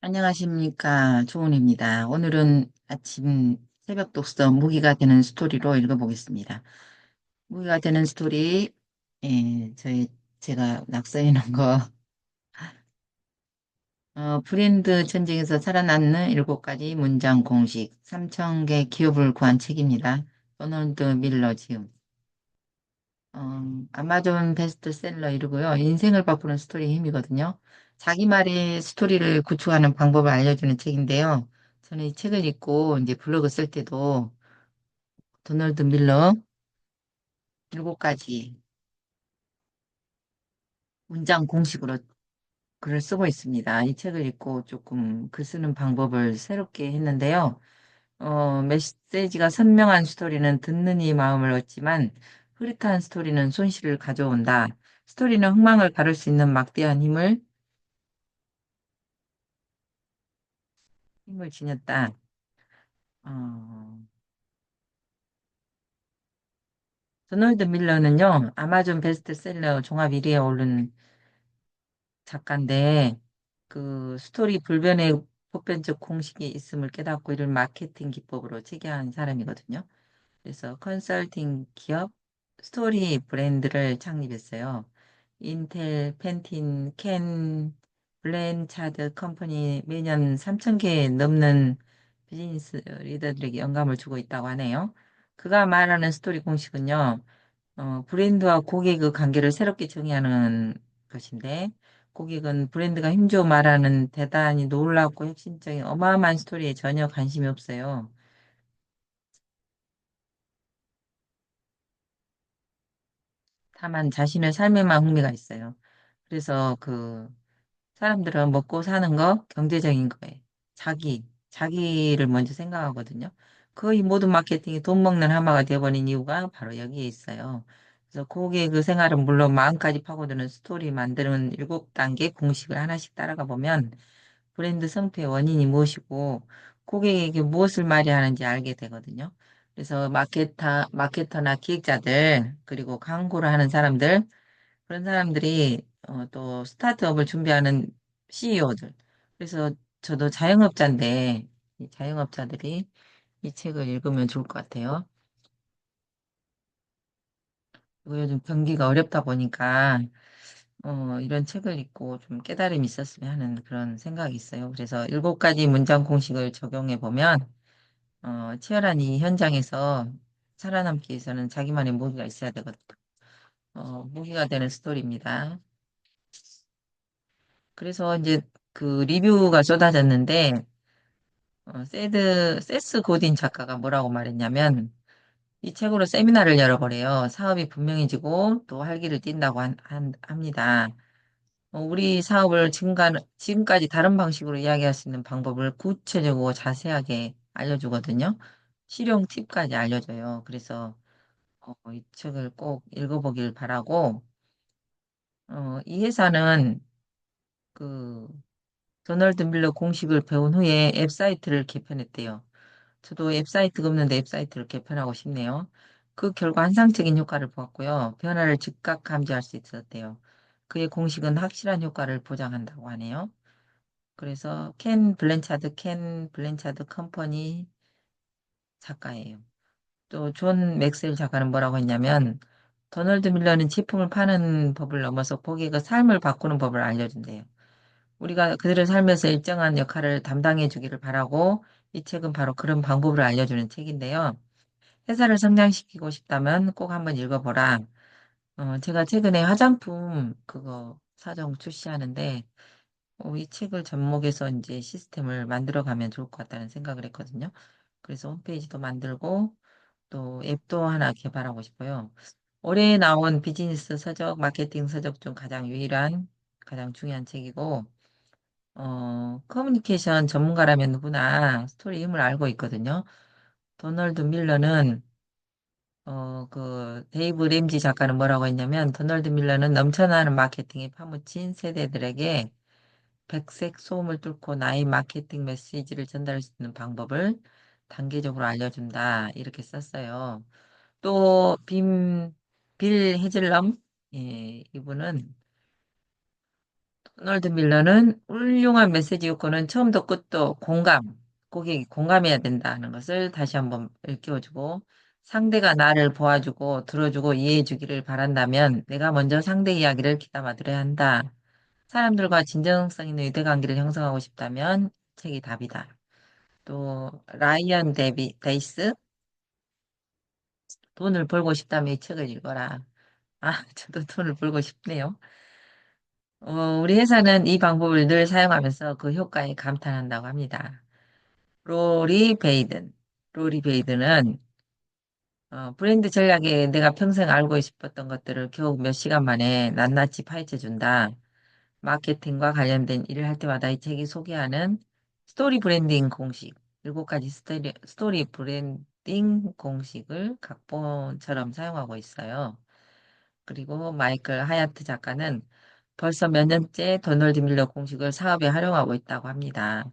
안녕하십니까. 조은입니다. 오늘은 아침 새벽 독서 무기가 되는 스토리로 읽어보겠습니다. 무기가 되는 스토리, 제가 낙서해 놓은 거, 브랜드 전쟁에서 살아남는 7가지 문장 공식, 3,000개 기업을 구한 책입니다. 도널드 밀러 지음. 아마존 베스트셀러 이르고요. 인생을 바꾸는 스토리의 힘이거든요. 자기 말의 스토리를 구축하는 방법을 알려주는 책인데요. 저는 이 책을 읽고 이제 블로그 쓸 때도 도널드 밀러 7가지 문장 공식으로 글을 쓰고 있습니다. 이 책을 읽고 조금 글 쓰는 방법을 새롭게 했는데요. 메시지가 선명한 스토리는 듣는 이 마음을 얻지만 흐릿한 스토리는 손실을 가져온다. 스토리는 흥망을 가를 수 있는 막대한 힘을 지녔다. 어, 도널드 밀러는요, 아마존 베스트셀러 종합 1위에 오른 작가인데, 그 스토리 불변의 보편적 공식이 있음을 깨닫고 이를 마케팅 기법으로 체계한 사람이거든요. 그래서 컨설팅 기업 스토리 브랜드를 창립했어요. 인텔, 펜틴, 캔, 블렌차드 컴퍼니 매년 3,000개 넘는 비즈니스 리더들에게 영감을 주고 있다고 하네요. 그가 말하는 스토리 공식은요, 브랜드와 고객의 관계를 새롭게 정의하는 것인데, 고객은 브랜드가 힘주어 말하는 대단히 놀랍고 혁신적인 어마어마한 스토리에 전혀 관심이 없어요. 다만 자신의 삶에만 흥미가 있어요. 그래서 사람들은 먹고 사는 거, 경제적인 거에 자기를 먼저 생각하거든요. 거의 모든 마케팅이 돈 먹는 하마가 되어버린 이유가 바로 여기에 있어요. 그래서 고객의 그 생활은 물론 마음까지 파고드는 스토리 만드는 7단계 공식을 하나씩 따라가 보면 브랜드 성패의 원인이 무엇이고 고객에게 무엇을 말해야 하는지 알게 되거든요. 그래서 마케터나 기획자들, 그리고 광고를 하는 사람들, 그런 사람들이 또 스타트업을 준비하는 CEO들. 그래서 저도 자영업자인데 이 자영업자들이 이 책을 읽으면 좋을 것 같아요. 그리고 요즘 경기가 어렵다 보니까 이런 책을 읽고 좀 깨달음이 있었으면 하는 그런 생각이 있어요. 그래서 7가지 문장 공식을 적용해 보면 치열한 이 현장에서 살아남기 위해서는 자기만의 무기가 있어야 되거든요. 무기가 되는 스토리입니다. 그래서 이제 그 리뷰가 쏟아졌는데, 세스 고딘 작가가 뭐라고 말했냐면, 이 책으로 세미나를 열어버려요. 사업이 분명해지고 또 활기를 띈다고 합니다. 우리 사업을 지금까지 다른 방식으로 이야기할 수 있는 방법을 구체적이고 자세하게 알려주거든요. 실용 팁까지 알려줘요. 그래서 이 책을 꼭 읽어보길 바라고, 이 회사는 그 도널드 밀러 공식을 배운 후에 앱사이트를 개편했대요. 저도 앱사이트가 없는데 앱사이트를 개편하고 싶네요. 그 결과 환상적인 효과를 보았고요. 변화를 즉각 감지할 수 있었대요. 그의 공식은 확실한 효과를 보장한다고 하네요. 그래서 켄 블렌차드 컴퍼니 작가예요. 또 존 맥스웰 작가는 뭐라고 했냐면 도널드 밀러는 제품을 파는 법을 넘어서 고객의 삶을 바꾸는 법을 알려준대요. 우리가 그들의 삶에서 일정한 역할을 담당해 주기를 바라고 이 책은 바로 그런 방법을 알려주는 책인데요. 회사를 성장시키고 싶다면 꼭 한번 읽어보라. 제가 최근에 화장품 그거 사정 출시하는데 이 책을 접목해서 이제 시스템을 만들어 가면 좋을 것 같다는 생각을 했거든요. 그래서 홈페이지도 만들고 또 앱도 하나 개발하고 싶어요. 올해 나온 비즈니스 서적, 마케팅 서적 중 가장 유일한, 가장 중요한 책이고, 커뮤니케이션 전문가라면 누구나 스토리 힘을 알고 있거든요. 도널드 밀러는, 데이브 램지 작가는 뭐라고 했냐면, 도널드 밀러는 넘쳐나는 마케팅에 파묻힌 세대들에게 백색 소음을 뚫고 나의 마케팅 메시지를 전달할 수 있는 방법을 단계적으로 알려준다. 이렇게 썼어요. 또, 빌 해즐럼, 예, 이분은 도널드 밀러는 훌륭한 메시지 요구는 처음도 끝도 공감, 고객이 공감해야 된다는 것을 다시 한번 일깨워주고, 상대가 나를 보아주고 들어주고 이해해주기를 바란다면 내가 먼저 상대 이야기를 귀담아 들어야 한다. 사람들과 진정성 있는 유대관계를 형성하고 싶다면 책이 답이다. 또 라이언 데이스 돈을 벌고 싶다면 이 책을 읽어라. 아, 저도 돈을 벌고 싶네요. 우리 회사는 이 방법을 늘 사용하면서 그 효과에 감탄한다고 합니다. 로리 베이든. 로리 베이든은 브랜드 전략에 내가 평생 알고 싶었던 것들을 겨우 몇 시간 만에 낱낱이 파헤쳐 준다. 마케팅과 관련된 일을 할 때마다 이 책이 소개하는 스토리 브랜딩 공식, 7가지 스토리 브랜딩 공식을 각본처럼 사용하고 있어요. 그리고 마이클 하야트 작가는 벌써 몇 년째 도널드 밀러 공식을 사업에 활용하고 있다고 합니다.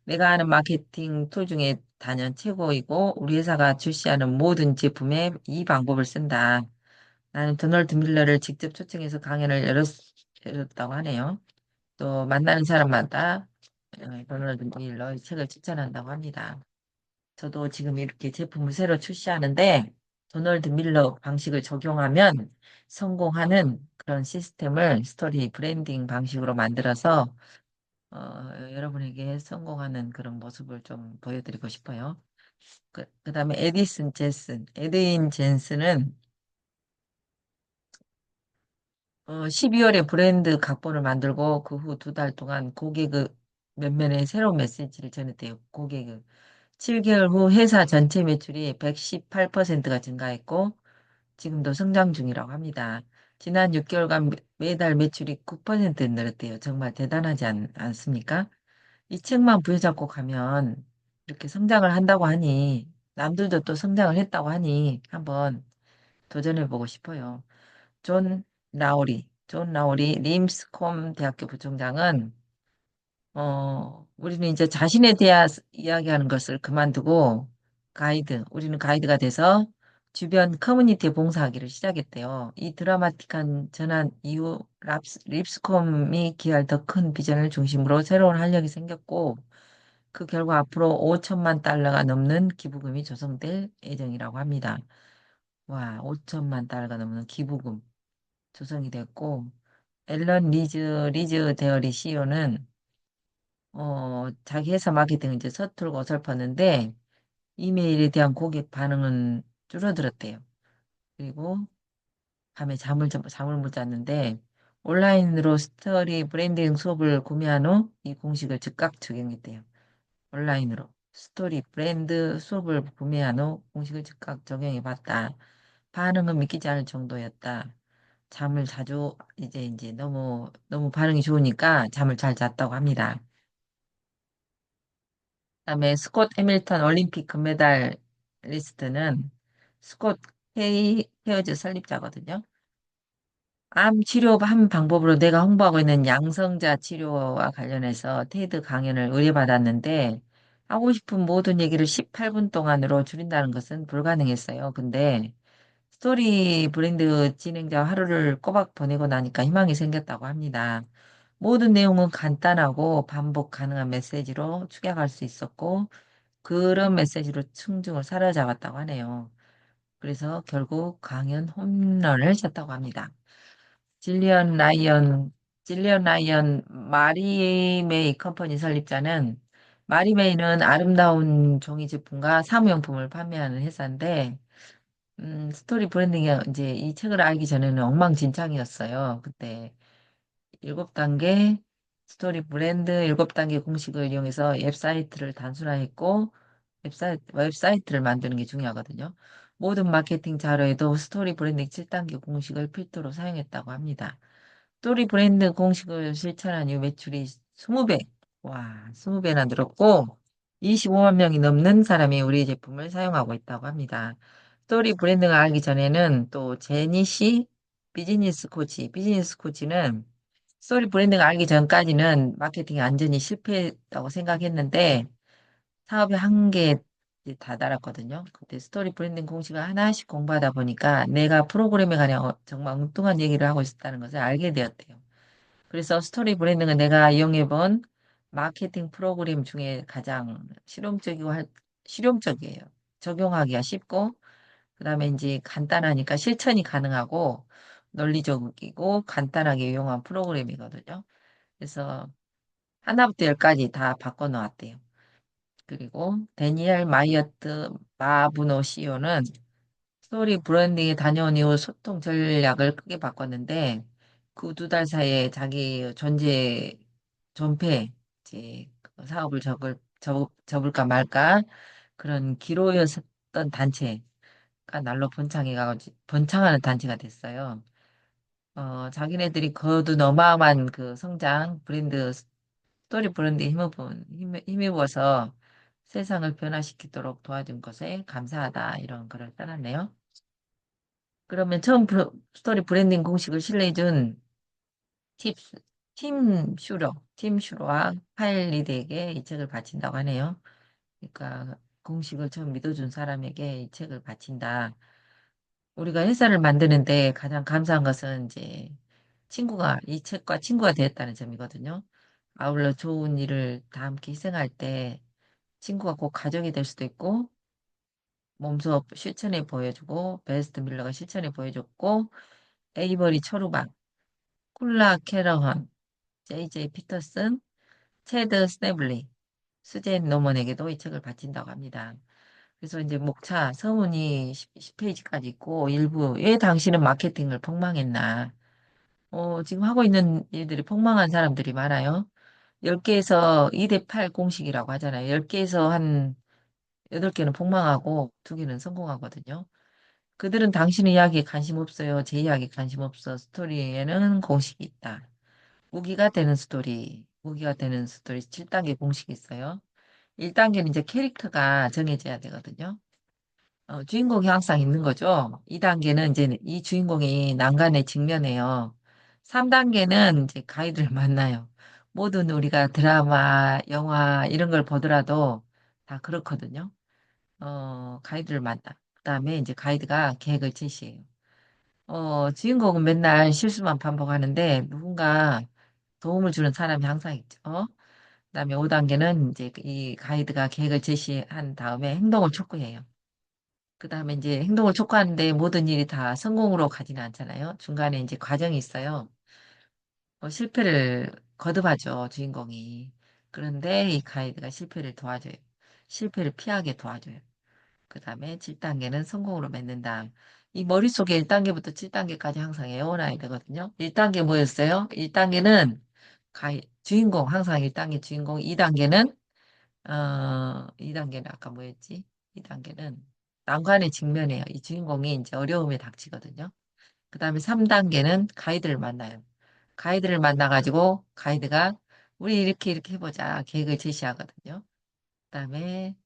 내가 아는 마케팅 툴 중에 단연 최고이고 우리 회사가 출시하는 모든 제품에 이 방법을 쓴다. 나는 도널드 밀러를 직접 초청해서 강연을 열었다고 하네요. 또 만나는 사람마다 도널드 밀러 의 책을 추천한다고 합니다. 저도 지금 이렇게 제품을 새로 출시하는데 도널드 밀러 방식을 적용하면 성공하는 그런 시스템을 스토리 브랜딩 방식으로 만들어서 여러분에게 성공하는 그런 모습을 좀 보여드리고 싶어요. 그다음에 에드인 젠슨은 12월에 브랜드 각본을 만들고 그 후 2달 동안 고객의 면면에 새로운 메시지를 전했대요. 고객의 7개월 후 회사 전체 매출이 118%가 증가했고 지금도 성장 중이라고 합니다. 지난 6개월간 매달 매출이 9% 늘었대요. 정말 대단하지 않습니까? 이 책만 부여잡고 가면 이렇게 성장을 한다고 하니 남들도 또 성장을 했다고 하니 한번 도전해보고 싶어요. 존 라우리 림스콤 대학교 부총장은 우리는 이제 자신에 대한 이야기하는 것을 그만두고 우리는 가이드가 돼서 주변 커뮤니티에 봉사하기를 시작했대요. 이 드라마틱한 전환 이후 립스콤이 기할 더 큰 비전을 중심으로 새로운 활력이 생겼고, 그 결과 앞으로 5천만 달러가 넘는 기부금이 조성될 예정이라고 합니다. 와, 5천만 달러가 넘는 기부금 조성이 됐고, 앨런 리즈 데어리 CEO는 자기 회사 마케팅을 이제 서툴고 어설펐는데 이메일에 대한 고객 반응은 줄어들었대요. 그리고 밤에 잠을 못 잤는데 온라인으로 스토리 브랜딩 수업을 구매한 후 이 공식을 즉각 적용했대요. 온라인으로 스토리 브랜드 수업을 구매한 후 공식을 즉각 적용해 봤다. 반응은 믿기지 않을 정도였다. 잠을 자주 이제 너무 반응이 좋으니까 잠을 잘 잤다고 합니다. 그다음에 스콧 해밀턴 올림픽 금메달 리스트는 스콧 헤어즈 설립자거든요. 암 치료 한 방법으로 내가 홍보하고 있는 양성자 치료와 관련해서 테드 강연을 의뢰받았는데 하고 싶은 모든 얘기를 18분 동안으로 줄인다는 것은 불가능했어요. 근데 스토리 브랜드 진행자 하루를 꼬박 보내고 나니까 희망이 생겼다고 합니다. 모든 내용은 간단하고 반복 가능한 메시지로 축약할 수 있었고 그런 메시지로 충중을 사로잡았다고 하네요. 그래서 결국 강연 홈런을 쳤다고 합니다. 질리언 라이언, 질리언 라이언 마리 메이 컴퍼니 설립자는 마리 메이는 아름다운 종이 제품과 사무용품을 판매하는 회사인데 스토리 브랜딩이 이제 이 책을 알기 전에는 엉망진창이었어요. 그때 7단계 스토리 브랜드 7단계 공식을 이용해서 웹사이트를 단순화했고 웹사이트를 만드는 게 중요하거든요. 모든 마케팅 자료에도 스토리 브랜딩 7단계 공식을 필두로 사용했다고 합니다. 스토리 브랜드 공식을 실천한 이후 매출이 20배, 와, 20배나 늘었고 25만 명이 넘는 사람이 우리 제품을 사용하고 있다고 합니다. 스토리 브랜딩을 알기 전에는 또 제니 씨 비즈니스 코치는 스토리 브랜딩을 알기 전까지는 마케팅이 완전히 실패했다고 생각했는데 사업의 한계에 이제 다다랐거든요. 그때 스토리 브랜딩 공식을 하나씩 공부하다 보니까 내가 프로그램에 관한 정말 엉뚱한 얘기를 하고 있었다는 것을 알게 되었대요. 그래서 스토리 브랜딩은 내가 이용해본 마케팅 프로그램 중에 가장 실용적이에요. 적용하기가 쉽고, 그다음에 이제 간단하니까 실천이 가능하고, 논리적이고 간단하게 이용한 프로그램이거든요. 그래서 하나부터 열까지 다 바꿔놓았대요. 그리고 데니엘 마이어트 마브노 CEO는 스토리 브랜딩에 다녀온 이후 소통 전략을 크게 바꿨는데 그 두 달 사이에 자기 존폐, 이제 그 사업을 접을까 말까 그런 기로였던 단체가 날로 번창하는 단체가 됐어요. 자기네들이 거둔 어마어마한 그 성장 스토리 브랜드에 힘입어서 세상을 변화시키도록 도와준 것에 감사하다 이런 글을 써놨네요. 그러면 스토리 브랜딩 공식을 신뢰해준 팁, 팀 슈러와 파일 리드에게 이 책을 바친다고 하네요. 그러니까 공식을 처음 믿어준 사람에게 이 책을 바친다. 우리가 회사를 만드는데 가장 감사한 것은 이제 이 책과 친구가 되었다는 점이거든요. 아울러 좋은 일을 다 함께 희생할 때 친구가 꼭 가족이 될 수도 있고, 몸소 실천해 보여주고, 베스트 밀러가 실천해 보여줬고, 에이버리 초르박, 쿨라 캐러헌, 제이제이 피터슨, 체드 스네블리, 수젠 노먼에게도 이 책을 바친다고 합니다. 그래서 이제 목차 서문이 10페이지까지 있고 일부 왜 당신은 마케팅을 폭망했나? 지금 하고 있는 일들이 폭망한 사람들이 많아요. 10개에서 2대 8 공식이라고 하잖아요. 10개에서 한 8개는 폭망하고 2개는 성공하거든요. 그들은 당신의 이야기에 관심 없어요. 제 이야기에 관심 없어. 스토리에는 공식이 있다. 무기가 되는 스토리 7단계 공식이 있어요. 1단계는 이제 캐릭터가 정해져야 되거든요. 주인공이 항상 있는 거죠. 2단계는 이제 이 주인공이 난간에 직면해요. 3단계는 이제 가이드를 만나요. 모든 우리가 드라마, 영화 이런 걸 보더라도 다 그렇거든요. 가이드를 만나. 그다음에 이제 가이드가 계획을 제시해요. 주인공은 맨날 실수만 반복하는데 누군가 도움을 주는 사람이 항상 있죠. 그다음에 5단계는 이제 이 가이드가 계획을 제시한 다음에 행동을 촉구해요. 그다음에 이제 행동을 촉구하는데 모든 일이 다 성공으로 가지는 않잖아요. 중간에 이제 과정이 있어요. 실패를 거듭하죠, 주인공이. 그런데 이 가이드가 실패를 도와줘요. 실패를 피하게 도와줘요. 그다음에 7단계는 성공으로 맺는다. 이 머릿속에 1단계부터 7단계까지 항상 외워놔야 되거든요. 1단계 뭐였어요? 1단계는 항상 1단계 주인공, 2단계는 아까 뭐였지? 2단계는 난관에 직면해요. 이 주인공이 이제 어려움에 닥치거든요. 그 다음에 3단계는 가이드를 만나요. 가이드를 만나가지고 가이드가 우리 이렇게 해보자 계획을 제시하거든요. 그 다음에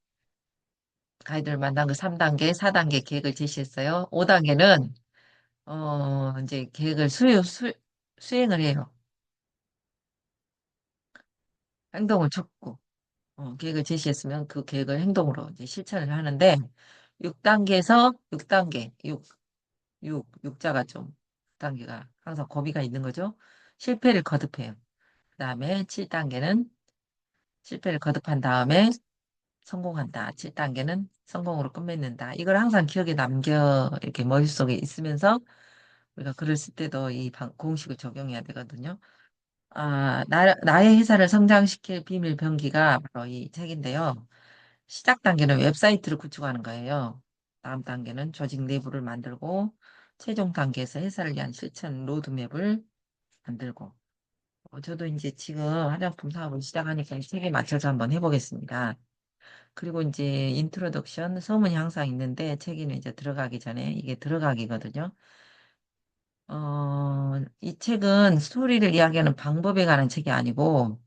가이드를 만난 그 3단계, 4단계 계획을 제시했어요. 5단계는 이제 수행을 해요. 행동을 촉구. 계획을 제시했으면 그 계획을 행동으로 이제 실천을 하는데 6자가 좀 단계가 항상 고비가 있는 거죠. 실패를 거듭해요. 그다음에 7단계는 실패를 거듭한 다음에 성공한다. 7단계는 성공으로 끝맺는다. 이걸 항상 기억에 이렇게 머릿속에 있으면서 우리가 글을 쓸 때도 공식을 적용해야 되거든요. 나의 회사를 성장시킬 비밀 병기가 바로 이 책인데요. 시작 단계는 웹사이트를 구축하는 거예요. 다음 단계는 조직 내부를 만들고, 최종 단계에서 회사를 위한 실천 로드맵을 만들고. 저도 이제 지금 화장품 사업을 시작하니까 이 책에 맞춰서 한번 해보겠습니다. 그리고 이제 인트로덕션, 서문이 항상 있는데 책에는 이제 들어가기 전에 이게 들어가기거든요. 이 책은 스토리를 이야기하는 방법에 관한 책이 아니고,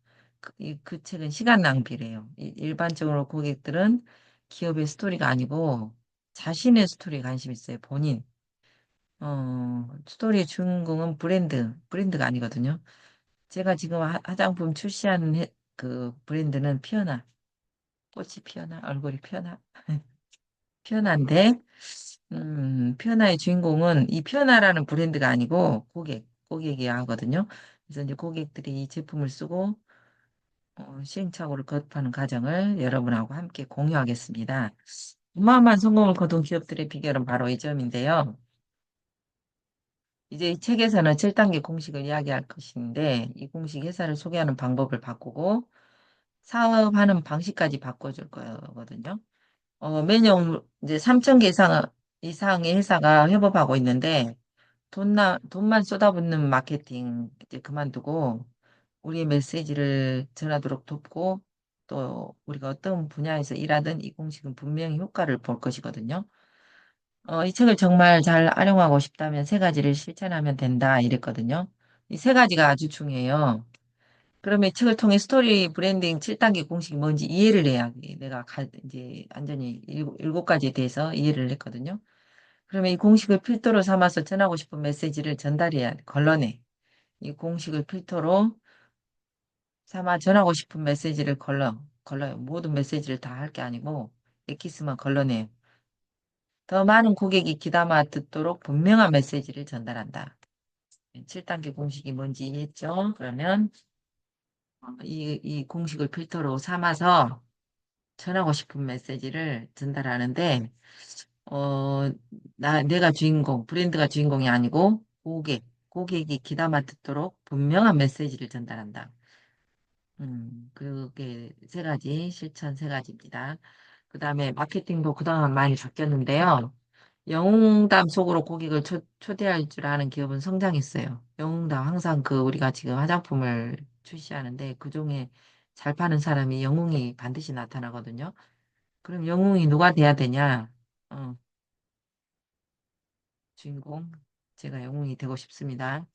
그 책은 시간 낭비래요. 일반적으로 고객들은 기업의 스토리가 아니고, 자신의 스토리에 관심 있어요, 본인. 스토리의 주인공은 브랜드가 아니거든요. 제가 지금 화장품 출시하는 그 브랜드는 꽃이 피어나, 얼굴이 피어나, 피어나인데, 피어나의 주인공은 이 피어나라는 브랜드가 아니고 고객이 하거든요. 그래서 이제 고객들이 이 제품을 쓰고 시행착오를 거듭하는 과정을 여러분하고 함께 공유하겠습니다. 어마어마한 성공을 거둔 기업들의 비결은 바로 이 점인데요. 이제 이 책에서는 7단계 공식을 이야기할 것인데, 이 공식 회사를 소개하는 방법을 바꾸고, 사업하는 방식까지 바꿔줄 거거든요. 매년 이제 3천 개 이상의 회사가 협업하고 있는데, 돈만 쏟아붓는 마케팅 이제 그만두고, 우리의 메시지를 전하도록 돕고, 또 우리가 어떤 분야에서 일하든 이 공식은 분명히 효과를 볼 것이거든요. 이 책을 정말 잘 활용하고 싶다면 세 가지를 실천하면 된다 이랬거든요. 이 세 가지가 아주 중요해요. 그러면 이 책을 통해 스토리 브랜딩 7단계 공식이 뭔지 이해를 해야 돼. 이제 완전히 일곱 가지에 대해서 이해를 했거든요. 그러면 이 공식을 필터로 삼아서 전하고 싶은 메시지를 전달해야 돼. 걸러내. 이 공식을 필터로 삼아 전하고 싶은 메시지를 걸러요. 모든 메시지를 다 할 게 아니고 엑기스만 걸러내요. 더 많은 고객이 귀담아 듣도록 분명한 메시지를 전달한다. 7단계 공식이 뭔지 이해했죠? 그러면 이 공식을 필터로 삼아서 전하고 싶은 메시지를 전달하는데, 어, 내가 주인공, 브랜드가 주인공이 아니고 고객이 귀담아 듣도록 분명한 메시지를 전달한다. 그게 세 가지, 실천 세 가지입니다. 그 다음에 마케팅도 그동안 많이 바뀌었는데요. 영웅담 속으로 고객을 초대할 줄 아는 기업은 성장했어요. 영웅담 항상 우리가 지금 화장품을 출시하는데 그중에 잘 파는 사람이 영웅이 반드시 나타나거든요. 그럼 영웅이 누가 돼야 되냐? 어, 주인공. 제가 영웅이 되고 싶습니다.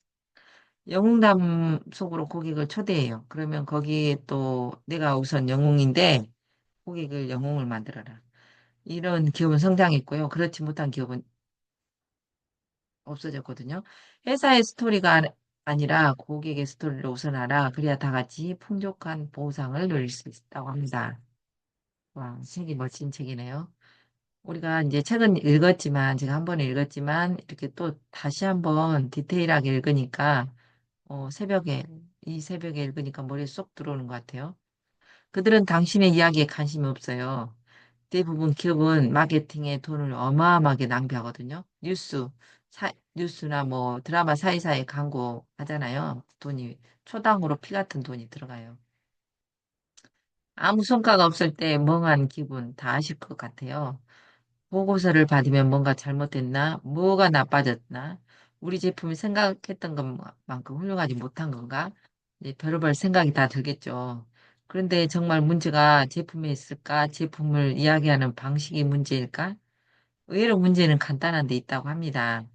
영웅담 속으로 고객을 초대해요. 그러면 거기에 또 내가 우선 영웅인데 고객을 영웅을 만들어라. 이런 기업은 성장했고요. 그렇지 못한 기업은 없어졌거든요. 회사의 스토리가 아니라 고객의 스토리를 우선하라. 그래야 다 같이 풍족한 보상을 누릴 수 있다고 합니다. 와, 책이 멋진 책이네요. 우리가 이제 책은 읽었지만, 제가 한 번에 읽었지만, 이렇게 또 다시 한번 디테일하게 읽으니까, 이 새벽에 읽으니까 머리에 쏙 들어오는 것 같아요. 그들은 당신의 이야기에 관심이 없어요. 대부분 기업은 마케팅에 돈을 어마어마하게 낭비하거든요. 뉴스나 뭐 드라마 사이사이 광고 하잖아요. 돈이 초당으로 피 같은 돈이 들어가요. 아무 성과가 없을 때 멍한 기분 다 아실 것 같아요. 보고서를 받으면 뭔가 잘못됐나? 뭐가 나빠졌나? 우리 제품이 생각했던 것만큼 훌륭하지 못한 건가? 이제 별의별 생각이 다 들겠죠. 그런데 정말 문제가 제품에 있을까? 제품을 이야기하는 방식이 문제일까? 의외로 문제는 간단한 데 있다고 합니다.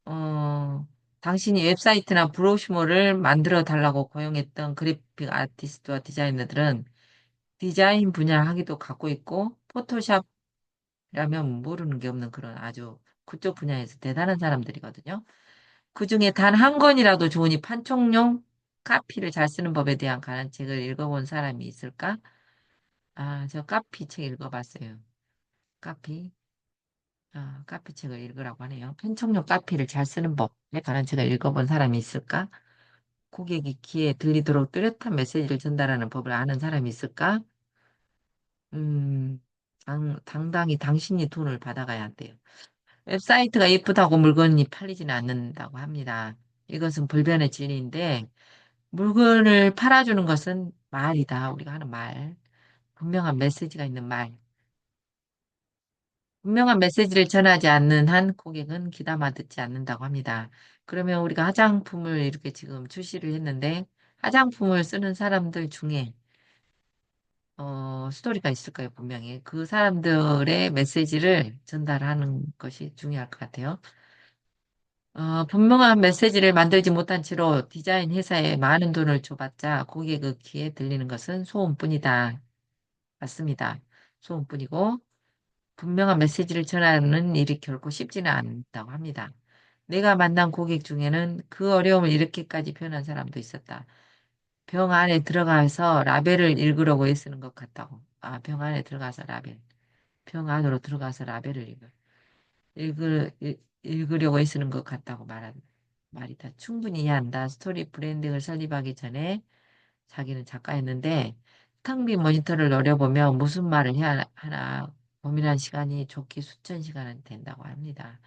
어, 당신이 웹사이트나 브로슈머를 만들어 달라고 고용했던 그래픽 아티스트와 디자이너들은 디자인 분야 학위도 갖고 있고, 포토샵이라면 모르는 게 없는 그런 아주 그쪽 분야에서 대단한 사람들이거든요. 그 중에 단 한 권이라도 좋으니 판촉용 카피를 잘 쓰는 법에 대한 관한책을 읽어본 사람이 있을까? 아, 저 카피 책 읽어봤어요. 카피. 카피 책을 읽으라고 하네요. 판촉용 카피를 잘 쓰는 법에 관한 책을 읽어본 사람이 있을까? 고객이 귀에 들리도록 뚜렷한 메시지를 전달하는 법을 아는 사람이 있을까? 음, 당당히 당신이 돈을 받아가야 한대요. 웹사이트가 예쁘다고 물건이 팔리지는 않는다고 합니다. 이것은 불변의 진리인데, 물건을 팔아주는 것은 말이다. 우리가 하는 말. 분명한 메시지가 있는 말. 분명한 메시지를 전하지 않는 한 고객은 귀담아 듣지 않는다고 합니다. 그러면 우리가 화장품을 이렇게 지금 출시를 했는데, 화장품을 쓰는 사람들 중에, 스토리가 있을 거예요, 분명히. 그 사람들의 메시지를 전달하는 것이 중요할 것 같아요. 분명한 메시지를 만들지 못한 채로 디자인 회사에 많은 돈을 줘봤자 고객의 귀에 들리는 것은 소음뿐이다. 맞습니다. 소음뿐이고, 분명한 메시지를 전하는 일이 결코 쉽지는 않다고 합니다. 내가 만난 고객 중에는 그 어려움을 이렇게까지 표현한 사람도 있었다. 병 안에 들어가서 라벨을 읽으려고 애쓰는 것 같다고. 병 안에 들어가서 라벨. 병 안으로 들어가서 라벨을 읽으려고 애쓰는 것 같다고 말한다. 말이 다 충분히 이해한다. 스토리 브랜딩을 설립하기 전에 자기는 작가였는데 텅 빈 모니터를 노려보며 무슨 말을 해야 하나 고민한 시간이 좋게 수천 시간은 된다고 합니다.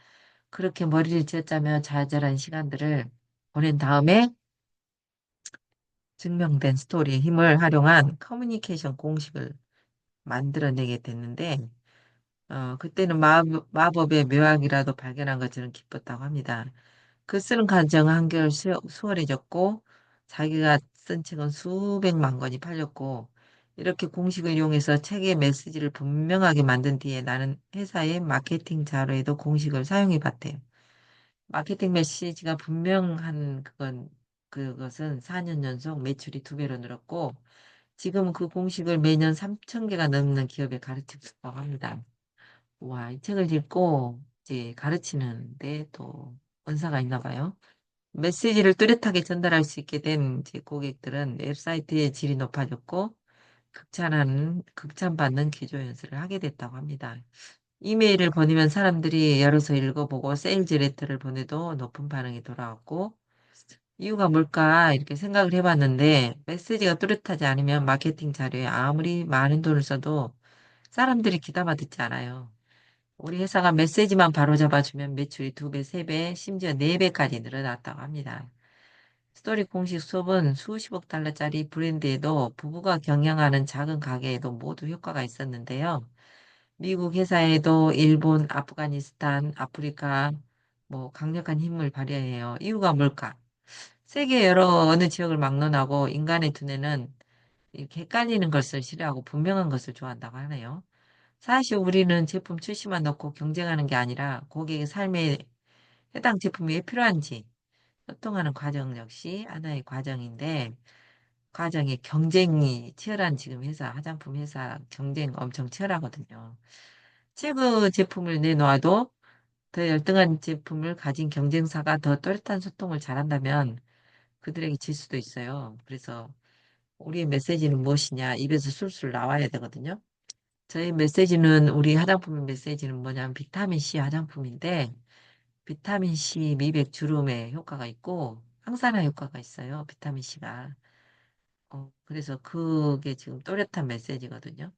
그렇게 머리를 쥐어짜며 좌절한 시간들을 보낸 다음에 증명된 스토리의 힘을 활용한 커뮤니케이션 공식을 만들어내게 됐는데 그때는 마법의 묘학이라도 발견한 것처럼 기뻤다고 합니다. 그 쓰는 과정 한결 수월해졌고 자기가 쓴 책은 수백만 권이 팔렸고 이렇게 공식을 이용해서 책의 메시지를 분명하게 만든 뒤에 나는 회사의 마케팅 자료에도 공식을 사용해 봤대요. 마케팅 메시지가 분명한 그것은 4년 연속 매출이 2배로 늘었고 지금 그 공식을 매년 3천 개가 넘는 기업에 가르치고 있다고 합니다. 와, 이 책을 읽고 이제 가르치는데 또 원사가 있나 봐요. 메시지를 뚜렷하게 전달할 수 있게 된 이제 고객들은 웹사이트의 질이 높아졌고 극찬받는 기조 연설을 하게 됐다고 합니다. 이메일을 보내면 사람들이 열어서 읽어보고 세일즈 레터를 보내도 높은 반응이 돌아왔고 이유가 뭘까 이렇게 생각을 해봤는데 메시지가 뚜렷하지 않으면 마케팅 자료에 아무리 많은 돈을 써도 사람들이 귀담아 듣지 않아요. 우리 회사가 메시지만 바로잡아주면 매출이 2배, 3배, 심지어 4배까지 늘어났다고 합니다. 스토리 공식 수업은 수십억 달러짜리 브랜드에도 부부가 경영하는 작은 가게에도 모두 효과가 있었는데요. 미국 회사에도 일본, 아프가니스탄, 아프리카 강력한 힘을 발휘해요. 이유가 뭘까? 세계 여러 어느 지역을 막론하고 인간의 두뇌는 이렇게 헷갈리는 것을 싫어하고 분명한 것을 좋아한다고 하네요. 사실 우리는 제품 출시만 넣고 경쟁하는 게 아니라 고객의 삶에 해당 제품이 왜 필요한지 소통하는 과정 역시 하나의 과정인데 과정에 경쟁이 치열한 지금 화장품 회사 경쟁 엄청 치열하거든요. 최고 제품을 내놓아도 더 열등한 제품을 가진 경쟁사가 더 또렷한 소통을 잘한다면 그들에게 질 수도 있어요. 그래서 우리의 메시지는 무엇이냐 입에서 술술 나와야 되거든요. 저희 메시지는 우리 화장품의 메시지는 뭐냐면 비타민 C 화장품인데 비타민 C 미백 주름에 효과가 있고 항산화 효과가 있어요. 비타민 C가. 그래서 그게 지금 또렷한 메시지거든요.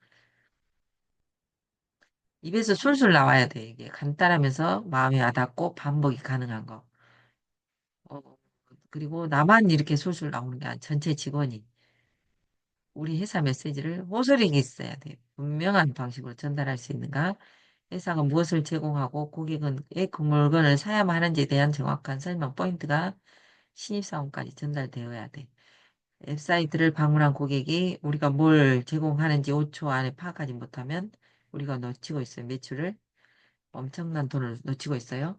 입에서 술술 나와야 돼. 이게 간단하면서 마음에 와닿고 반복이 가능한 거. 어, 그리고 나만 이렇게 술술 나오는 게 아니라 전체 직원이 우리 회사 메시지를 호소력이 있어야 돼. 분명한 방식으로 전달할 수 있는가? 회사가 무엇을 제공하고 고객은 왜 그 물건을 사야만 하는지에 대한 정확한 설명 포인트가 신입사원까지 전달되어야 돼. 웹사이트를 방문한 고객이 우리가 뭘 제공하는지 5초 안에 파악하지 못하면 우리가 놓치고 있어요. 매출을 엄청난 돈을 놓치고 있어요.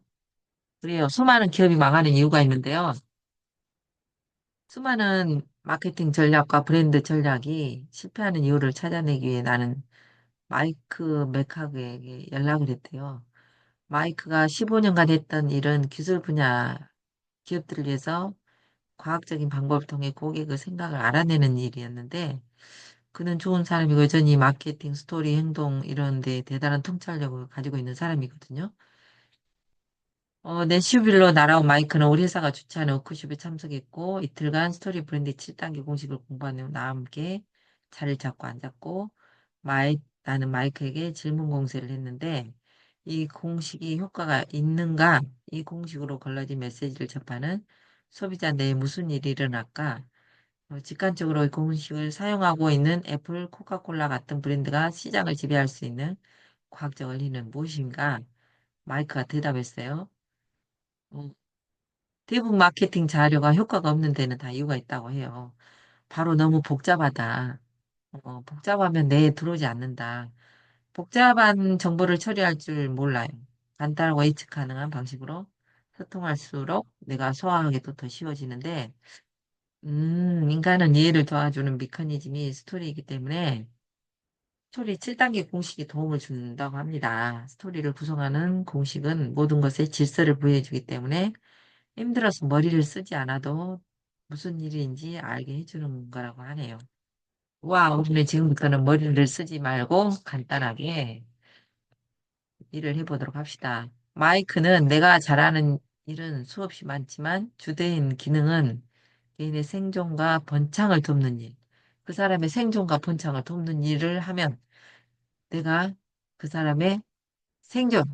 그래요. 수많은 기업이 망하는 이유가 있는데요. 수많은 마케팅 전략과 브랜드 전략이 실패하는 이유를 찾아내기 위해 나는 마이크 맥하그에게 연락을 했대요. 마이크가 15년간 했던 일은 기술 분야 기업들을 위해서 과학적인 방법을 통해 고객의 생각을 알아내는 일이었는데 그는 좋은 사람이고 여전히 마케팅, 스토리, 행동 이런 데 대단한 통찰력을 가지고 있는 사람이거든요. 내슈빌로 날아온 마이크는 우리 회사가 주최하는 워크숍에 참석했고 이틀간 스토리 브랜드 7단계 공식을 공부한 후 나와 함께 자리를 잡고 앉았고 나는 마이크에게 질문 공세를 했는데 이 공식이 효과가 있는가? 이 공식으로 걸러진 메시지를 접하는 소비자 내에 무슨 일이 일어날까? 직관적으로 이 공식을 사용하고 있는 애플, 코카콜라 같은 브랜드가 시장을 지배할 수 있는 과학적 원리는 무엇인가? 마이크가 대답했어요. 어, 대부분 마케팅 자료가 효과가 없는 데는 다 이유가 있다고 해요. 바로 너무 복잡하다. 복잡하면 뇌에 들어오지 않는다. 복잡한 정보를 처리할 줄 몰라요. 간단하고 예측 가능한 방식으로 소통할수록 내가 소화하기도 더 쉬워지는데, 인간은 이해를 도와주는 메커니즘이 스토리이기 때문에 스토리 7단계 공식이 도움을 준다고 합니다. 스토리를 구성하는 공식은 모든 것에 질서를 부여해주기 때문에 힘들어서 머리를 쓰지 않아도 무슨 일인지 알게 해주는 거라고 하네요. 와, 우리는 지금부터는 머리를 쓰지 말고 간단하게 일을 해보도록 합시다. 마이크는 내가 잘하는 일은 수없이 많지만 주된 기능은 개인의 생존과 번창을 돕는 일. 그 사람의 생존과 번창을 돕는 일을 하면 내가 그 사람의 생존,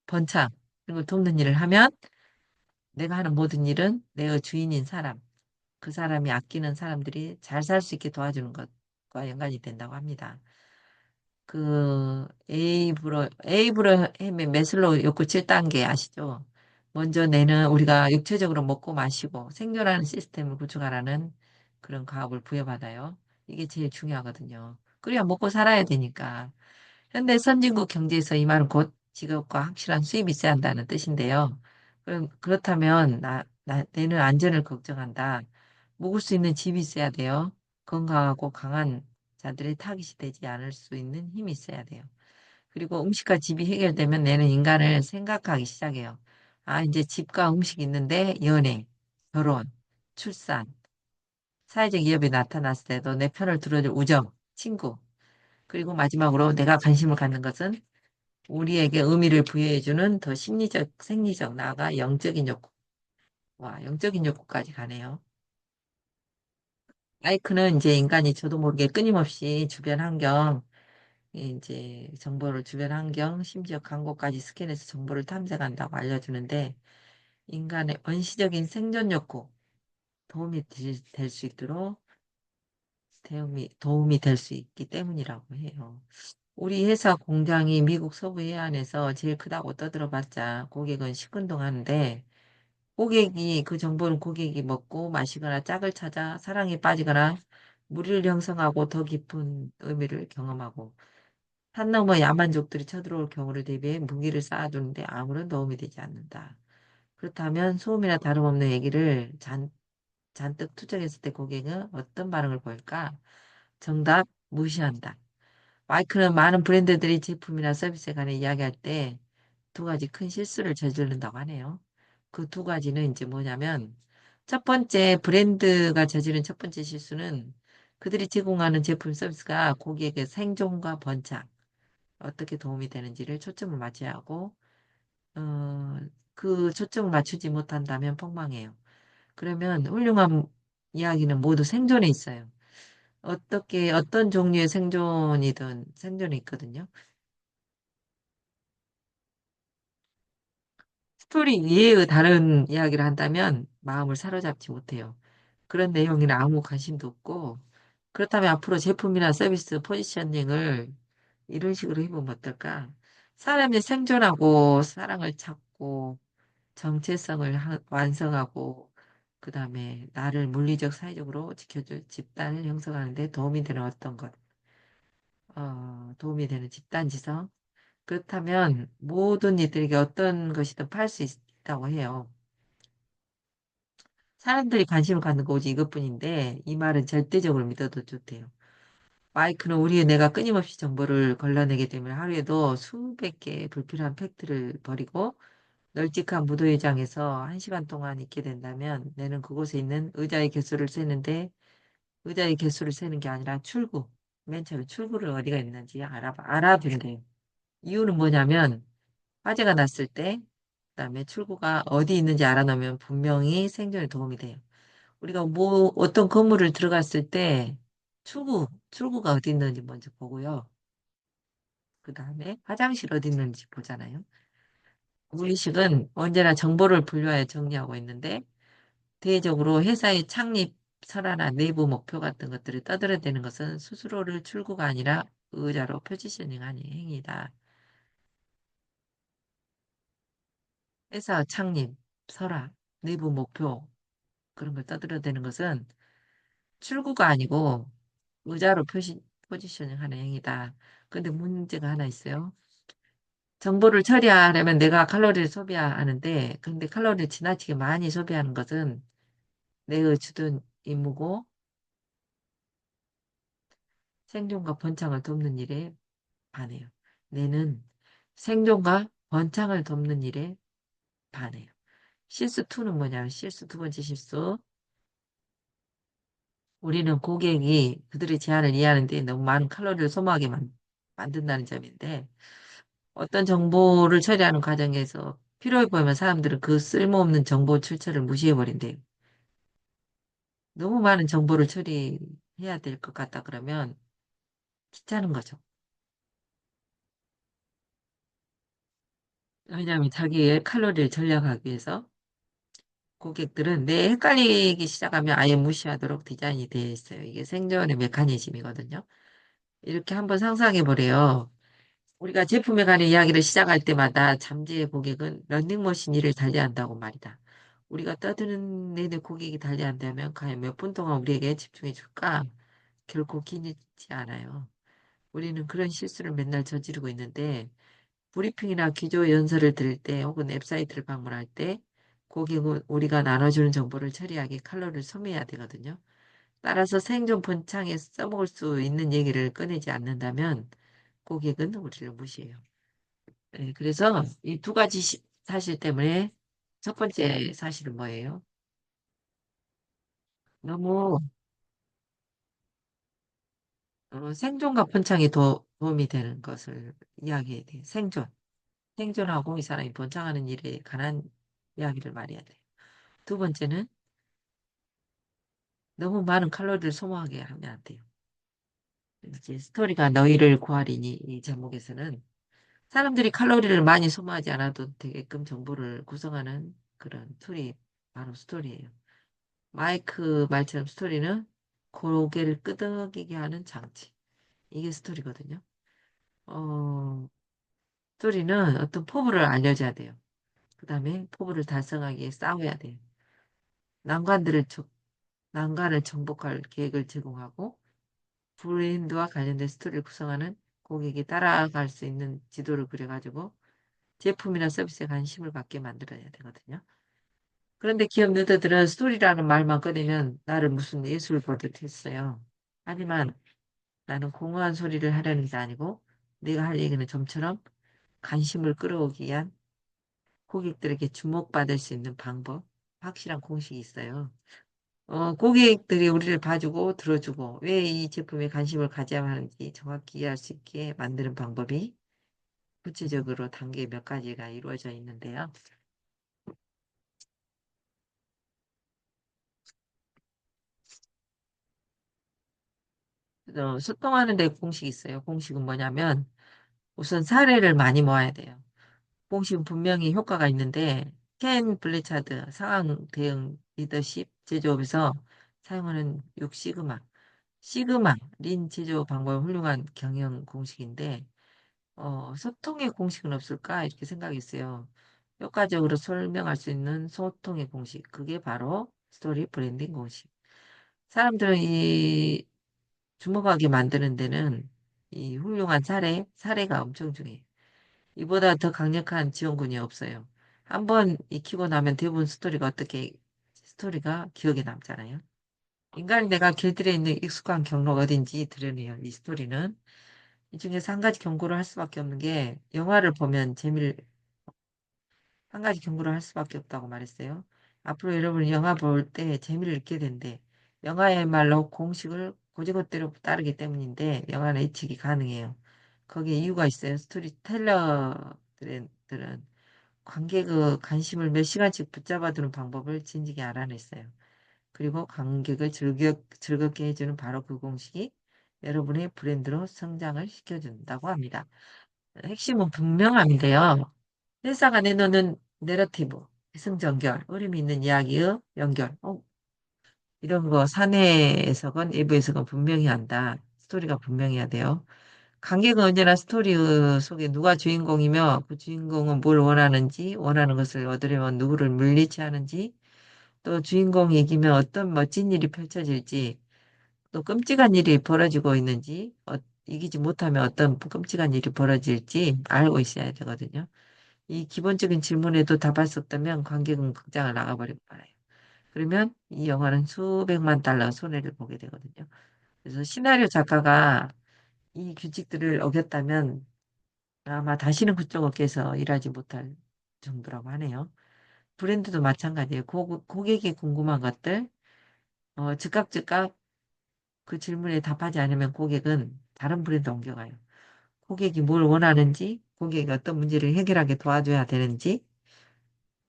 번창, 이런 걸 돕는 일을 하면 내가 하는 모든 일은 내가 주인인 사람, 그 사람이 아끼는 사람들이 잘 살 수 있게 도와주는 것과 연관이 된다고 합니다. 에이브러햄의 매슬로우 욕구 7단계 아시죠? 먼저 내는 우리가 육체적으로 먹고 마시고 생존하는 시스템을 구축하라는 그런 과업을 부여받아요. 이게 제일 중요하거든요. 그래야 먹고 살아야 되니까. 현대 선진국 경제에서 이 말은 곧 직업과 확실한 수입이 있어야 한다는 뜻인데요. 그렇다면 내는 안전을 걱정한다. 묵을 수 있는 집이 있어야 돼요. 건강하고 강한 자들의 타깃이 되지 않을 수 있는 힘이 있어야 돼요. 그리고 음식과 집이 해결되면 내는 인간을 생각하기 시작해요. 아, 이제 집과 음식이 있는데 연애, 결혼, 출산, 사회적 위협이 나타났을 때도 내 편을 들어줄 우정, 친구, 그리고 마지막으로 내가 관심을 갖는 것은 우리에게 의미를 부여해주는 더 심리적, 생리적, 나아가 영적인 욕구. 와, 영적인 욕구까지 가네요. 마이크는 이제 인간이 저도 모르게 끊임없이 주변 환경, 이제 정보를 주변 환경, 심지어 광고까지 스캔해서 정보를 탐색한다고 알려주는데 인간의 원시적인 생존 욕구 도움이 될 수 있도록 도움이 될 수 있기 때문이라고 해요. 우리 회사 공장이 미국 서부 해안에서 제일 크다고 떠들어봤자 고객은 시큰둥하는데 고객이 그 정보는 고객이 먹고 마시거나 짝을 찾아 사랑에 빠지거나 무리를 형성하고 더 깊은 의미를 경험하고 산 너머 야만족들이 쳐들어올 경우를 대비해 무기를 쌓아두는데 아무런 도움이 되지 않는다. 그렇다면 소음이나 다름없는 얘기를 잔뜩 투정했을 때 고객은 어떤 반응을 보일까? 정답, 무시한다. 마이크는 많은 브랜드들이 제품이나 서비스에 관해 이야기할 때 두 가지 큰 실수를 저지른다고 하네요. 그 두 가지는 이제 뭐냐면 첫 번째 브랜드가 저지른 첫 번째 실수는 그들이 제공하는 제품 서비스가 고객의 생존과 번창, 어떻게 도움이 되는지를 초점을 맞춰야 하고 어, 그 초점을 맞추지 못한다면 폭망해요. 그러면 훌륭한 이야기는 모두 생존에 있어요. 어떤 종류의 생존이든 생존이 있거든요. 스토리 이외의 다른 이야기를 한다면 마음을 사로잡지 못해요. 그런 내용에는 아무 관심도 없고, 그렇다면 앞으로 제품이나 서비스 포지셔닝을 이런 식으로 해보면 어떨까? 사람이 생존하고 사랑을 찾고 정체성을 완성하고 그 다음에 나를 물리적 사회적으로 지켜줄 집단을 형성하는 데 도움이 되는 어떤 것, 도움이 되는 집단 지성. 그렇다면 모든 이들에게 어떤 것이든 팔 수 있다고 해요. 사람들이 관심을 갖는 거 오직 이것뿐인데 이 말은 절대적으로 믿어도 좋대요. 마이크는 우리의 뇌가 끊임없이 정보를 걸러내게 되면 하루에도 수백 개의 불필요한 팩트를 버리고 널찍한 무도회장에서 1시간 동안 있게 된다면 뇌는 그곳에 있는 의자의 개수를 세는데 의자의 개수를 세는 게 아니라 맨 처음에 출구를 어디가 있는지 알아본대요. 이유는 뭐냐면 화재가 났을 때 그다음에 출구가 어디 있는지 알아놓으면 분명히 생존에 도움이 돼요. 우리가 어떤 건물을 들어갔을 때 출구가 어디 있는지 먼저 보고요. 그 다음에 화장실 어디 있는지 보잖아요. 무의식은 언제나 정보를 분류하여 정리하고 있는데 대외적으로 회사의 창립 설화나 내부 목표 같은 것들을 떠들어대는 것은 스스로를 출구가 아니라 의자로 포지셔닝하는 행위다. 회사 창립 설화, 내부 목표 그런 걸 떠들어대는 것은 출구가 아니고 의자로 포지셔닝 하는 행위다. 근데 문제가 하나 있어요. 정보를 처리하려면 내가 칼로리를 소비하는데, 근데 칼로리를 지나치게 많이 소비하는 것은 내의 주된 임무고 생존과 번창을 돕는 일에 반해요. 뇌는 생존과 번창을 돕는 일에 반해요. 실수 2는 뭐냐면 실수 두 번째 실수. 우리는 고객이 그들의 제한을 이해하는데 너무 많은 칼로리를 소모하게 만든다는 점인데 어떤 정보를 처리하는 과정에서 필요해 보이면 사람들은 그 쓸모없는 정보 출처를 무시해버린대요. 너무 많은 정보를 처리해야 될 것 같다 그러면 귀찮은 거죠. 왜냐하면 자기의 칼로리를 절약하기 위해서 고객들은 내 헷갈리기 시작하면 아예 무시하도록 디자인이 되어 있어요. 이게 생존의 메커니즘이거든요. 이렇게 한번 상상해 보래요. 우리가 제품에 관한 이야기를 시작할 때마다 잠재의 고객은 런닝머신 일을 달리한다고 말이다. 우리가 떠드는 내내 고객이 달리한다면 과연 몇 분 동안 우리에게 집중해 줄까? 결코 기니지 않아요. 우리는 그런 실수를 맨날 저지르고 있는데 브리핑이나 기조 연설을 들을 때 혹은 웹사이트를 방문할 때 고객은 우리가 나눠주는 정보를 처리하기 칼로리를 소비해야 되거든요. 따라서 생존 본창에 써먹을 수 있는 얘기를 꺼내지 않는다면 고객은 우리를 무시해요. 네, 그래서 이 두 가지 사실 때문에 첫 번째 사실은 뭐예요? 너무 생존과 본창에 도움이 되는 것을 이야기해야 돼요. 생존. 생존하고 이 사람이 번창하는 일에 관한 이야기를 말해야 돼요. 두 번째는 너무 많은 칼로리를 소모하게 하면 안 돼요. 이제 스토리가 너희를 구하리니 이 제목에서는 사람들이 칼로리를 많이 소모하지 않아도 되게끔 정보를 구성하는 그런 툴이 바로 스토리예요. 마이크 말처럼 스토리는 고개를 끄덕이게 하는 장치. 이게 스토리거든요. 어, 스토리는 어떤 포부를 알려줘야 돼요. 그 다음에 포부를 달성하기 위해 싸워야 돼요. 난관들을, 난관을 정복할 계획을 제공하고 브랜드와 관련된 스토리를 구성하는 고객이 따라갈 수 있는 지도를 그려가지고 제품이나 서비스에 관심을 갖게 만들어야 되거든요. 그런데 기업 리더들은 스토리라는 말만 꺼내면 나를 무슨 예술 보듯 했어요. 하지만 나는 공허한 소리를 하려는 게 아니고 내가 할 얘기는 좀처럼 관심을 끌어오기 위한 고객들에게 주목받을 수 있는 방법, 확실한 공식이 있어요. 고객들이 우리를 봐주고 들어주고 왜 이 제품에 관심을 가져야 하는지 정확히 이해할 수 있게 만드는 방법이 구체적으로 단계 몇 가지가 이루어져 있는데요. 소통하는 데 공식이 있어요. 공식은 뭐냐면 우선 사례를 많이 모아야 돼요. 공식은 분명히 효과가 있는데 켄 블리차드 상황 대응 리더십 제조업에서 사용하는 6시그마 시그마 린 제조 방법 훌륭한 경영 공식인데 소통의 공식은 없을까 이렇게 생각했어요. 효과적으로 설명할 수 있는 소통의 공식 그게 바로 스토리 브랜딩 공식. 사람들은 이 주목하게 만드는 데는 이 훌륭한 사례가 엄청 중요해요. 이보다 더 강력한 지원군이 없어요. 한번 익히고 나면 대부분 스토리가 기억에 남잖아요. 인간이 내가 길들여 있는 익숙한 경로가 어딘지 드러내요. 이 스토리는. 이 중에서 한 가지 경고를 할 수밖에 없는 게 영화를 보면 한 가지 경고를 할 수밖에 없다고 말했어요. 앞으로 여러분 영화 볼 때 재미를 잊게 된대. 영화야말로 공식을 고지고대로 따르기 때문인데 영화는 예측이 가능해요. 거기에 이유가 있어요. 스토리텔러들은 관객의 관심을 몇 시간씩 붙잡아두는 방법을 진지게 알아냈어요. 그리고 관객을 즐겁게 해주는 바로 그 공식이 여러분의 브랜드로 성장을 시켜준다고 합니다. 핵심은 분명함인데요. 회사가 내놓는 내러티브, 기승전결, 의미 있는 이야기의 연결. 이런 거 사내에서건 외부에서건 분명히 한다. 스토리가 분명해야 돼요. 관객은 언제나 스토리 속에 누가 주인공이며 그 주인공은 뭘 원하는지, 원하는 것을 얻으려면 누구를 물리치하는지, 또 주인공이 이기면 어떤 멋진 일이 펼쳐질지, 또 끔찍한 일이 벌어지고 있는지, 이기지 못하면 어떤 끔찍한 일이 벌어질지 알고 있어야 되거든요. 이 기본적인 질문에도 답할 수 없다면 관객은 극장을 나가버리고 말아요. 그러면 이 영화는 수백만 달러 손해를 보게 되거든요. 그래서 시나리오 작가가 이 규칙들을 어겼다면 아마 다시는 그쪽 업계에서 일하지 못할 정도라고 하네요. 브랜드도 마찬가지예요. 고객이 궁금한 것들, 즉각 그 질문에 답하지 않으면 고객은 다른 브랜드 옮겨가요. 고객이 뭘 원하는지, 고객이 어떤 문제를 해결하게 도와줘야 되는지,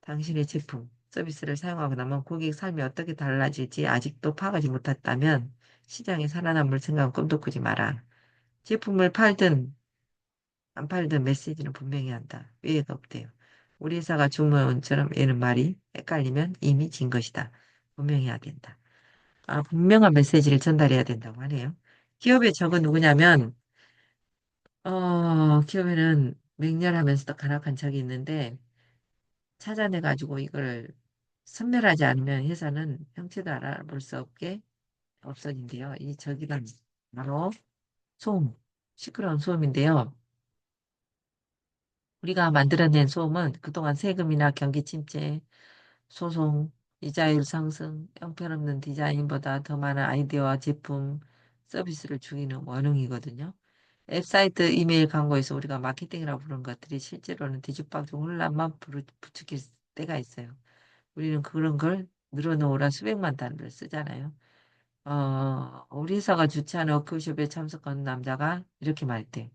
당신의 제품, 서비스를 사용하고 나면 고객 삶이 어떻게 달라질지 아직도 파악하지 못했다면 시장에 살아남을 생각은 꿈도 꾸지 마라. 제품을 팔든 안 팔든 메시지는 분명히 한다. 외회가 없대요. 우리 회사가 주문처럼 얘는 말이 헷갈리면 이미 진 것이다. 분명히 해야 된다. 아, 분명한 메시지를 전달해야 된다고 하네요. 기업의 적은 누구냐면, 기업에는 맹렬하면서도 간악한 적이 있는데, 찾아내가지고 이걸 선멸하지 않으면 회사는 형체도 알아볼 수 없게 없어진대요. 이 적이란 바로 소음, 시끄러운 소음인데요. 우리가 만들어낸 소음은 그동안 세금이나 경기 침체, 소송, 이자율 상승, 형편없는 디자인보다 더 많은 아이디어와 제품, 서비스를 죽이는 원흉이거든요. 웹사이트, 이메일 광고에서 우리가 마케팅이라고 부르는 것들이 실제로는 뒤죽박죽 혼란만 부추길 때가 있어요. 우리는 그런 걸 늘어놓으라 수백만 단어를 쓰잖아요. 우리 회사가 주최하는 워크숍에 참석한 남자가 이렇게 말했대요.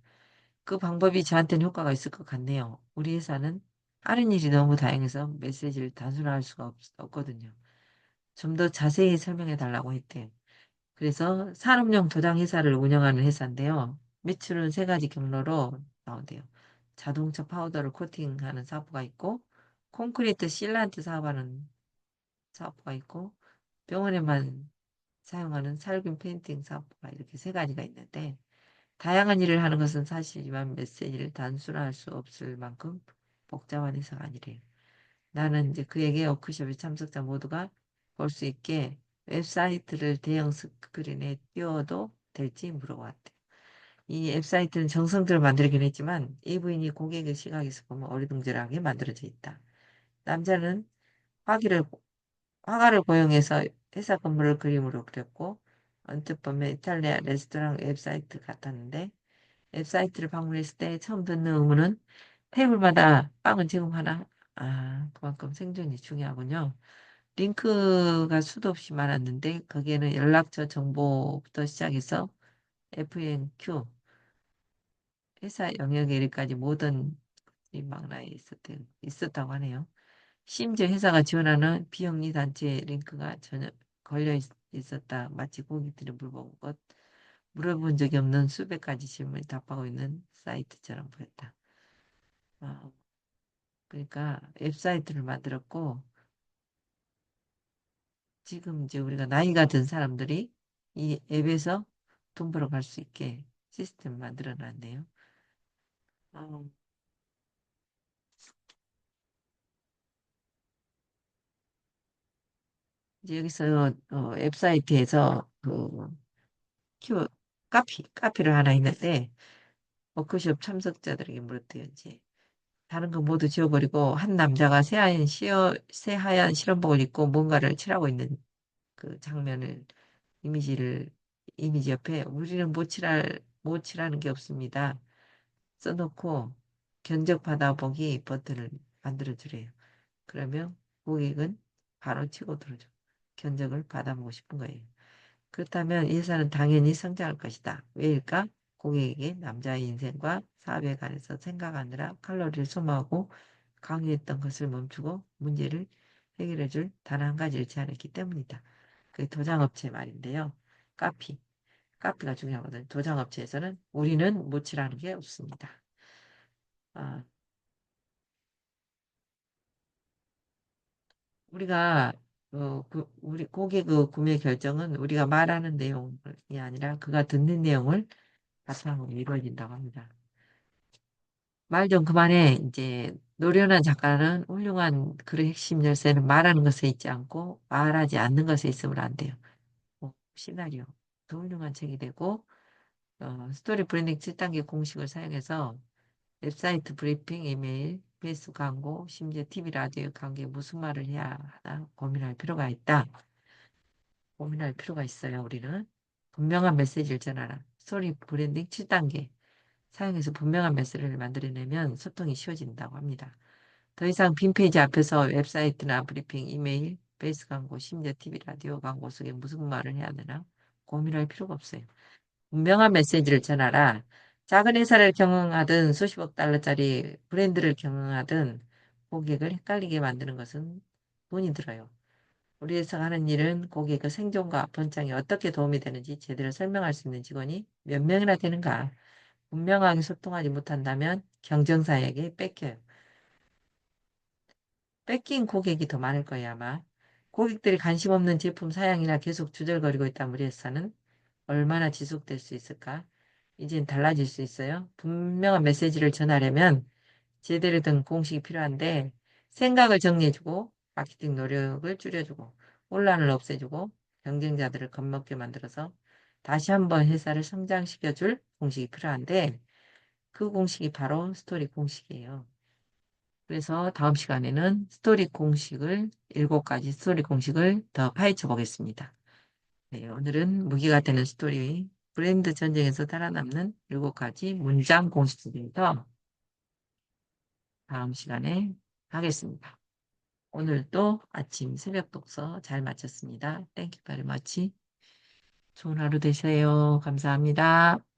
그 방법이 저한테는 효과가 있을 것 같네요. 우리 회사는 하는 일이 너무 다양해서 메시지를 단순화할 수가 없거든요. 좀 더 자세히 설명해 달라고 했대요. 그래서 산업용 도장 회사를 운영하는 회사인데요. 매출은 세 가지 경로로 나온대요. 자동차 파우더를 코팅하는 사업부가 있고, 콘크리트 실란트 사업하는 사업부가 있고, 병원에만 사용하는 살균 페인팅 사업부가 이렇게 세 가지가 있는데, 다양한 일을 하는 것은 사실이지만 메시지를 단순화할 수 없을 만큼 복잡한 회사가 아니래요. 나는 이제 그에게 워크숍의 참석자 모두가 볼 수 있게 웹사이트를 대형 스크린에 띄워도 될지 물어봤대요. 이 웹사이트는 정성들을 만들긴 했지만 이 부인이 고객의 시각에서 보면 어리둥절하게 만들어져 있다. 남자는 화기를, 화가를 고용해서 회사 건물을 그림으로 그렸고 언뜻 보면 이탈리아 레스토랑 웹사이트 같았는데 웹사이트를 방문했을 때 처음 듣는 의문은 테이블마다 빵은 지금 하나? 아, 그만큼 생존이 중요하군요. 링크가 수도 없이 많았는데 거기에는 연락처 정보부터 시작해서 FNQ, 회사 영역에 이르까지 모든 이 망라에 있었다고 하네요. 심지어 회사가 지원하는 비영리 단체 링크가 전혀 있었다. 마치 고객들이 물어본 적이 없는 수백 가지 질문을 답하고 있는 사이트처럼 보였다. 아, 그러니까 웹사이트를 만들었고 지금 이제 우리가 나이가 든 사람들이 이 앱에서 돈 벌어갈 수 있게 시스템 만들어 놨네요. 어, 이제 여기서 웹사이트에서 큐 카피를 하나 있는데 워크숍 참석자들에게 물었대요. 이제 다른 거 모두 지워버리고 한 남자가 새하얀 실험복을 입고 뭔가를 칠하고 있는 그 장면을 이미지를 이미지 옆에 우리는 못 칠하는 게 없습니다. 써놓고 견적 받아보기 버튼을 만들어 주래요. 그러면 고객은 바로 치고 들어줘. 견적을 받아보고 싶은 거예요. 그렇다면 이 회사는 당연히 성장할 것이다. 왜일까? 고객에게 남자의 인생과 사업에 관해서 생각하느라 칼로리를 소모하고 강요했던 것을 멈추고 문제를 해결해 줄 단 한 가지를 제안했기 때문이다. 그 도장업체 말인데요. 카피. 카피가 중요하거든요. 도장업체에서는 우리는 못칠하는 게 없습니다. 아, 우리가 우리 고객 그 구매 결정은 우리가 말하는 내용이 아니라 그가 듣는 내용을 바탕으로 이루어진다고 합니다. 말 좀 그만해. 이제 노련한 작가는 훌륭한 글의 핵심 열쇠는 말하는 것에 있지 않고 말하지 않는 것에 있으면 안 돼요. 시나리오. 더 훌륭한 책이 되고 스토리 브랜딩 7단계 공식을 사용해서 웹사이트 브리핑, 이메일, 페이스북 광고, 심지어 TV, 라디오 관계에 무슨 말을 해야 하나 고민할 필요가 있다. 고민할 필요가 있어요, 우리는. 분명한 메시지를 전하라. 스토리 브랜딩 7단계. 사용해서 분명한 메시지를 만들어내면 소통이 쉬워진다고 합니다. 더 이상 빈 페이지 앞에서 웹사이트나 브리핑, 이메일, 페이스 광고, 심지어 TV, 라디오 광고 속에 무슨 말을 해야 되나 고민할 필요가 없어요. 분명한 메시지를 전하라. 작은 회사를 경영하든 수십억 달러짜리 브랜드를 경영하든 고객을 헷갈리게 만드는 것은 돈이 들어요. 우리 회사가 하는 일은 고객의 생존과 번창에 어떻게 도움이 되는지 제대로 설명할 수 있는 직원이 몇 명이나 되는가? 분명하게 소통하지 못한다면 경쟁사에게 뺏겨요. 뺏긴 고객이 더 많을 거예요, 아마. 고객들이 관심 없는 제품 사양이나 계속 주절거리고 있다면 우리 회사는 얼마나 지속될 수 있을까? 이젠 달라질 수 있어요. 분명한 메시지를 전하려면 제대로 된 공식이 필요한데 생각을 정리해주고 마케팅 노력을 줄여주고 혼란을 없애주고 경쟁자들을 겁먹게 만들어서 다시 한번 회사를 성장시켜줄 공식이 필요한데 그 공식이 바로 스토리 공식이에요. 그래서 다음 시간에는 스토리 공식을 7가지 스토리 공식을 더 파헤쳐 보겠습니다. 네, 오늘은 무기가 되는 스토리 브랜드 전쟁에서 살아남는 7가지 문장 공식에 대해서 다음 시간에 하겠습니다. 오늘도 아침 새벽 독서 잘 마쳤습니다. Thank you very much. 좋은 하루 되세요. 감사합니다.